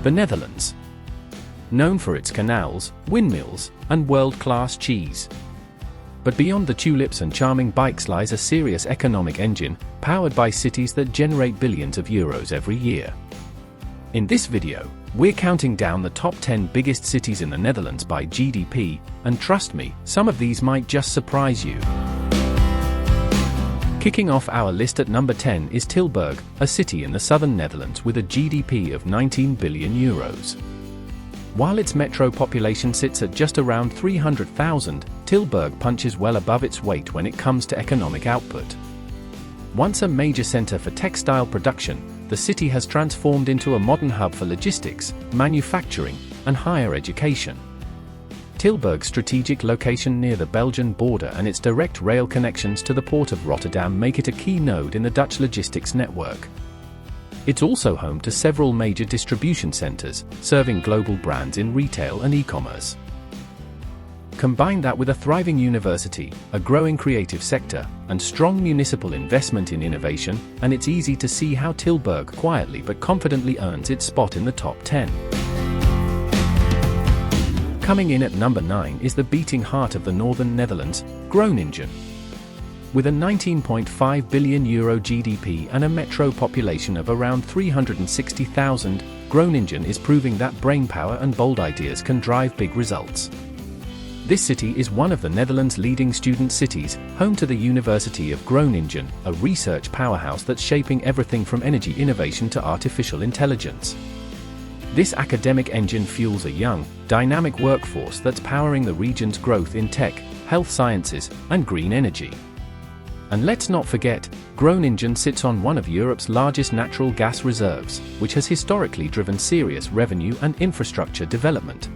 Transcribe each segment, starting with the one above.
The Netherlands. Known for its canals, windmills, and world-class cheese. But beyond the tulips and charming bikes lies a serious economic engine, powered by cities that generate billions of euros every year. In this video, we're counting down the top 10 biggest cities in the Netherlands by GDP, and trust me, some of these might just surprise you. Kicking off our list at number 10 is Tilburg, a city in the southern Netherlands with a GDP of 19 billion euros. While its metro population sits at just around 300,000, Tilburg punches well above its weight when it comes to economic output. Once a major center for textile production, the city has transformed into a modern hub for logistics, manufacturing, and higher education. Tilburg's strategic location near the Belgian border and its direct rail connections to the port of Rotterdam make it a key node in the Dutch logistics network. It's also home to several major distribution centers, serving global brands in retail and e-commerce. Combine that with a thriving university, a growing creative sector, and strong municipal investment in innovation, and it's easy to see how Tilburg quietly but confidently earns its spot in the top 10. Coming in at number 9 is the beating heart of the northern Netherlands, Groningen. With a 19.5 billion euro GDP and a metro population of around 360,000, Groningen is proving that brainpower and bold ideas can drive big results. This city is one of the Netherlands' leading student cities, home to the University of Groningen, a research powerhouse that's shaping everything from energy innovation to artificial intelligence. This academic engine fuels a young, dynamic workforce that's powering the region's growth in tech, health sciences, and green energy. And let's not forget, Groningen sits on one of Europe's largest natural gas reserves, which has historically driven serious revenue and infrastructure development.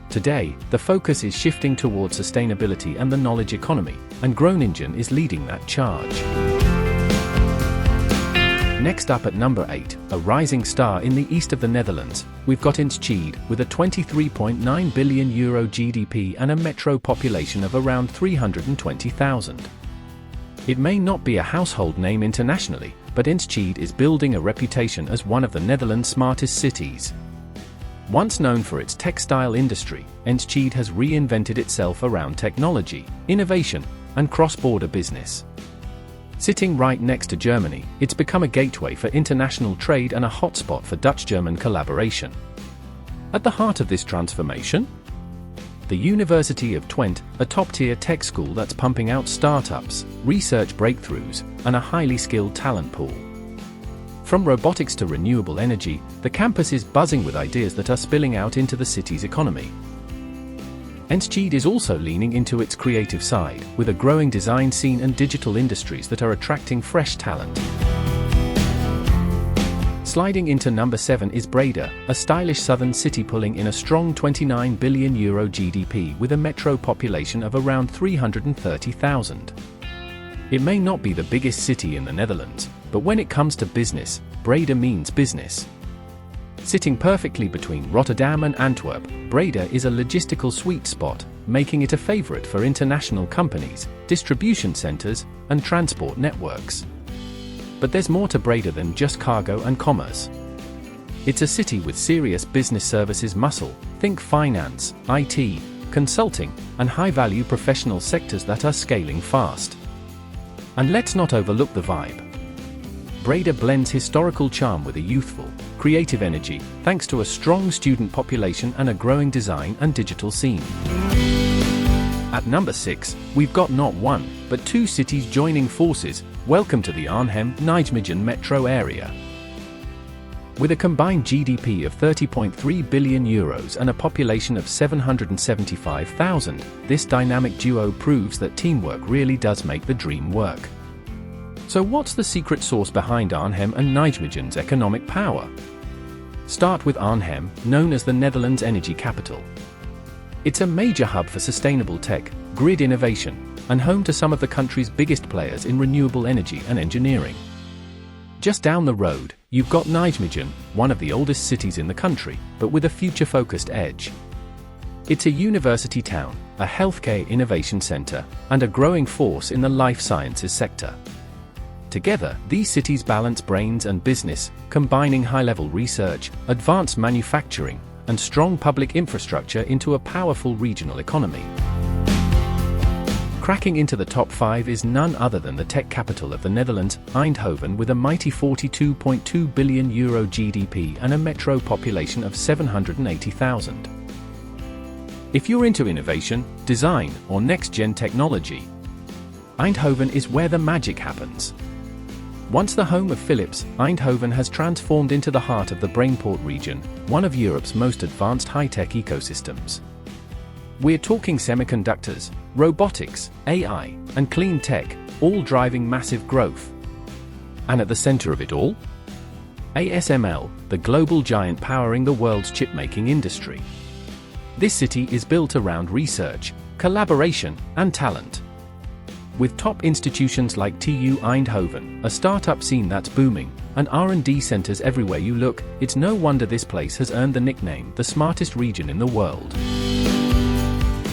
Today, the focus is shifting towards sustainability and the knowledge economy, and Groningen is leading that charge. Next up at number 8, a rising star in the east of the Netherlands, we've got Enschede, with a 23.9 billion euro GDP and a metro population of around 320,000. It may not be a household name internationally, but Enschede is building a reputation as one of the Netherlands' smartest cities. Once known for its textile industry, Enschede has reinvented itself around technology, innovation, and cross-border business. Sitting right next to Germany, it's become a gateway for international trade and a hotspot for Dutch-German collaboration. At the heart of this transformation? The University of Twente, a top-tier tech school that's pumping out startups, research breakthroughs, and a highly skilled talent pool. From robotics to renewable energy, the campus is buzzing with ideas that are spilling out into the city's economy. Enschede is also leaning into its creative side, with a growing design scene and digital industries that are attracting fresh talent. Sliding into number 7 is Breda, a stylish southern city pulling in a strong 29 billion euro GDP with a metro population of around 330,000. It may not be the biggest city in the Netherlands, but when it comes to business, Breda means business. Sitting perfectly between Rotterdam and Antwerp, Breda is a logistical sweet spot, making it a favorite for international companies, distribution centers, and transport networks. But there's more to Breda than just cargo and commerce. It's a city with serious business services muscle, think finance, IT, consulting, and high-value professional sectors that are scaling fast. And let's not overlook the vibe. Breda blends historical charm with a youthful, creative energy, thanks to a strong student population and a growing design and digital scene. At number 6, we've got not one, but 2 cities joining forces. Welcome to the Arnhem, Nijmegen metro area. With a combined GDP of 30.3 billion euros and a population of 775,000, this dynamic duo proves that teamwork really does make the dream work. So what's the secret sauce behind Arnhem and Nijmegen's economic power? Start with Arnhem, known as the Netherlands' energy capital. It's a major hub for sustainable tech, grid innovation, and home to some of the country's biggest players in renewable energy and engineering. Just down the road, you've got Nijmegen, one of the oldest cities in the country, but with a future-focused edge. It's a university town, a healthcare innovation center, and a growing force in the life sciences sector. Together, these cities balance brains and business, combining high-level research, advanced manufacturing, and strong public infrastructure into a powerful regional economy. Cracking into the top 5 is none other than the tech capital of the Netherlands, Eindhoven, with a mighty €42.2 billion GDP and a metro population of 780,000. If you're into innovation, design, or next-gen technology, Eindhoven is where the magic happens. Once the home of Philips, Eindhoven has transformed into the heart of the Brainport region, one of Europe's most advanced high-tech ecosystems. We're talking semiconductors, robotics, AI, and clean tech, all driving massive growth. And at the center of it all? ASML, the global giant powering the world's chip-making industry. This city is built around research, collaboration, and talent. With top institutions like TU Eindhoven, a startup scene that's booming, and R&D centers everywhere you look, it's no wonder this place has earned the nickname the smartest region in the world.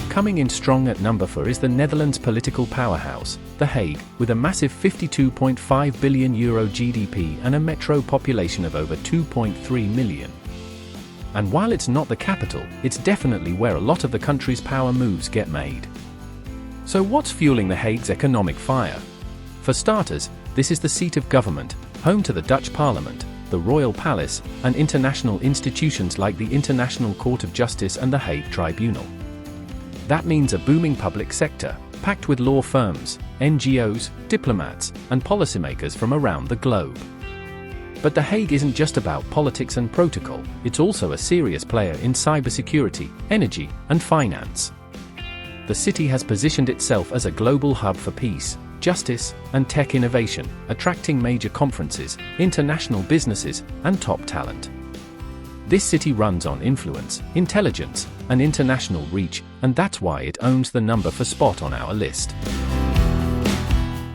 Coming in strong at number 4 is the Netherlands' political powerhouse, The Hague, with a massive €52.5 billion GDP and a metro population of over 2.3 million. And while it's not the capital, it's definitely where a lot of the country's power moves get made. So what's fueling The Hague's economic fire? For starters, this is the seat of government, home to the Dutch Parliament, the Royal Palace, and international institutions like the International Court of Justice and the Hague Tribunal. That means a booming public sector, packed with law firms, NGOs, diplomats, and policymakers from around the globe. But The Hague isn't just about politics and protocol, it's also a serious player in cybersecurity, energy, and finance. The city has positioned itself as a global hub for peace, justice, and tech innovation, attracting major conferences, international businesses, and top talent. This city runs on influence, intelligence, and international reach, and that's why it owns the number 4 spot on our list.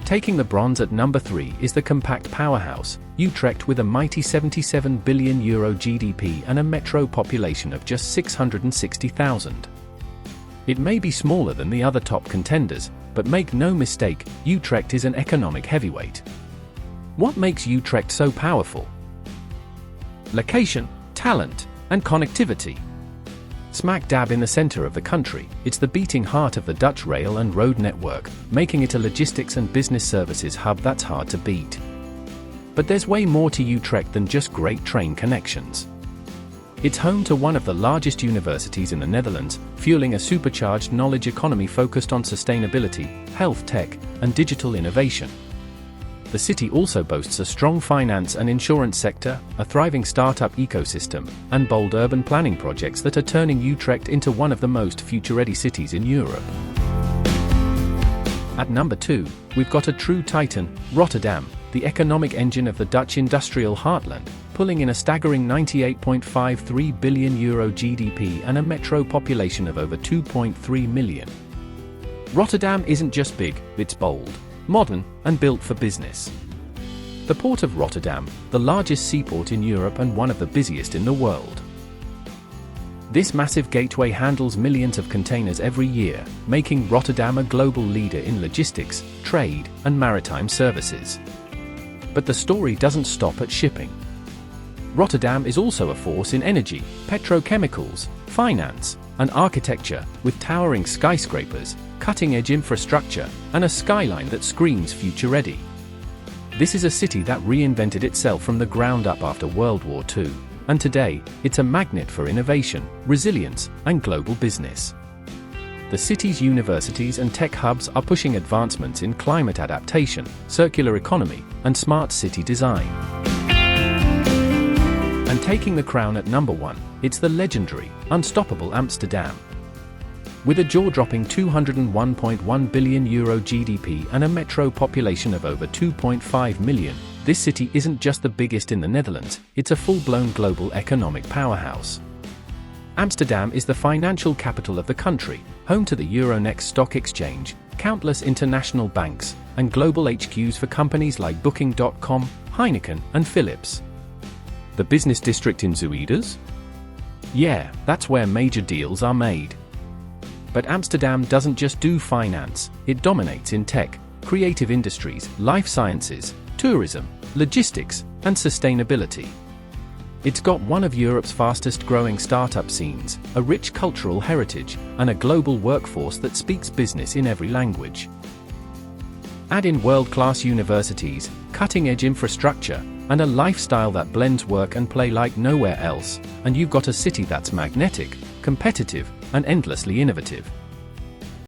Taking the bronze at number 3 is the compact powerhouse, Utrecht, with a mighty €77 billion GDP and a metro population of just 660,000. It may be smaller than the other top contenders, but make no mistake, Utrecht is an economic heavyweight. What makes Utrecht so powerful? Location, talent, and connectivity. Smack dab in the center of the country, it's the beating heart of the Dutch rail and road network, making it a logistics and business services hub that's hard to beat. But there's way more to Utrecht than just great train connections. It's home to one of the largest universities in the Netherlands, fueling a supercharged knowledge economy focused on sustainability, health tech, and digital innovation. The city also boasts a strong finance and insurance sector, a thriving startup ecosystem, and bold urban planning projects that are turning Utrecht into one of the most future-ready cities in Europe. At number 2, we've got a true titan, Rotterdam, the economic engine of the Dutch industrial heartland, pulling in a staggering €98.53 billion GDP and a metro population of over 2.3 million. Rotterdam isn't just big, it's bold, modern, and built for business. The Port of Rotterdam, the largest seaport in Europe and one of the busiest in the world. This massive gateway handles millions of containers every year, making Rotterdam a global leader in logistics, trade, and maritime services. But the story doesn't stop at shipping. Rotterdam is also a force in energy, petrochemicals, finance, and architecture, with towering skyscrapers, cutting-edge infrastructure, and a skyline that screams future-ready. This is a city that reinvented itself from the ground up after World War II, and today, it's a magnet for innovation, resilience, and global business. The city's universities and tech hubs are pushing advancements in climate adaptation, circular economy, and smart city design. And taking the crown at number 1, it's the legendary, unstoppable Amsterdam. With a jaw-dropping €201.1 billion GDP and a metro population of over 2.5 million, this city isn't just the biggest in the Netherlands, it's a full-blown global economic powerhouse. Amsterdam is the financial capital of the country, home to the Euronext stock exchange, countless international banks, and global HQs for companies like Booking.com, Heineken, and Philips. The business district in Zuidas? Yeah, that's where major deals are made. But Amsterdam doesn't just do finance, it dominates in tech, creative industries, life sciences, tourism, logistics, and sustainability. It's got one of Europe's fastest growing startup scenes, a rich cultural heritage, and a global workforce that speaks business in every language. Add in world-class universities, cutting-edge infrastructure, and a lifestyle that blends work and play like nowhere else, and you've got a city that's magnetic, competitive, and endlessly innovative.